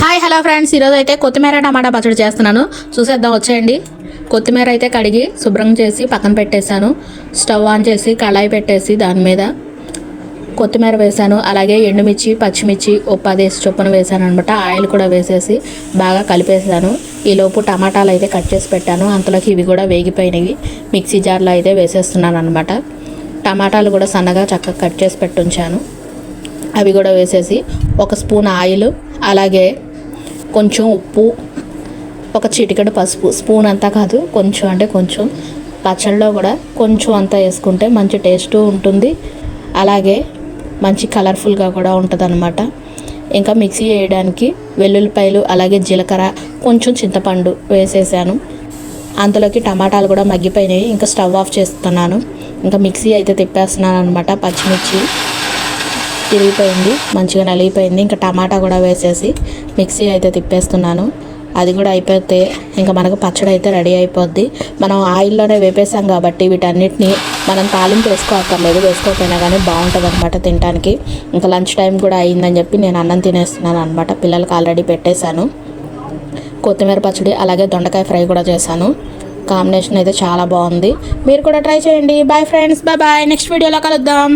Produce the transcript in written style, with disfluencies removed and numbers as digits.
Hi hello friends, ఈరోజు అయితే కొత్తిమీర టమాటా పచ్చడి చేస్తున్నాను. చూసేద్దాం వచ్చేయండి. కొత్తిమీర అయితే కడిగి శుభ్రం చేసి పక్కన పెట్టేశాను. స్టవ్ ఆన్ చేసి కళాయి పెట్టేసి దాని మీద కొత్తిమీర వేసాను. అలాగే ఎండుమిర్చి, పచ్చిమిర్చి ఓ 10 చొప్పున వేసాను అనమాట. ఆయిల్ కూడా వేసేసి బాగా కలిపేసాను. ఈలోపు టమాటాలు అయితే కట్ చేసి పెట్టాను. అంతలోకి ఇవి కూడా వేగిపోయినవి. మిక్సీ జార్లో అయితే వేసేస్తున్నాను అనమాట. టమాటాలు కూడా సన్నగా చక్కగా కట్ చేసి పెట్టుంచాను. అవి కూడా వేసేసి ఒక స్పూన్ ఆయిల్, అలాగే కొంచెం ఉప్పు, ఒక చిటికెడు పసుపు, స్పూన్ అంతా కాదు కొంచెం అంటే కొంచెం, పచ్చళ్ళలో కూడా కొంచెం అంతా వేసుకుంటే మంచి టేస్ట్ ఉంటుంది. అలాగే మంచి కలర్ఫుల్గా కూడా ఉంటుంది అన్నమాట. ఇంకా మిక్సీ వేయడానికి వెల్లుల్లిపాయలు, అలాగే జీలకర్ర, కొంచెం చింతపండు వేసేసాను. అంతలోకి టమాటాలు కూడా మగ్గిపోయినాయి. ఇంకా స్టవ్ ఆఫ్ చేస్తున్నాను. ఇంకా మిక్సీ అయితే తిప్పేస్తున్నాను అనమాట. పచ్చిమిర్చి తిరిగిపోయింది, మంచిగా నలిగిపోయింది. ఇంకా టమాటా కూడా వేసేసి మిక్సీ అయితే తిప్పేస్తున్నాను. అది కూడా అయిపోతే ఇంకా మనకు పచ్చడి అయితే రెడీ అయిపోద్ది. మనం ఆయిల్లోనే వేపేసాం కాబట్టి వీటన్నిటిని మనం తాలింపు వేసుకోక్కర్లేదు. వేసుకోకపోయినా కానీ బాగుంటుంది అనమాట తినడానికి. ఇంకా లంచ్ టైం కూడా అయిందని చెప్పి నేను అన్నం తినేస్తున్నాను అనమాట. పిల్లలకి ఆల్రెడీ పెట్టేశాను. కొత్తిమీర పచ్చడి అలాగే దొండకాయ ఫ్రై కూడా చేశాను. కాంబినేషన్ అయితే చాలా బాగుంది. మీరు కూడా ట్రై చేయండి. Bye friends, bye. నెక్స్ట్ వీడియోలో కలుద్దాం.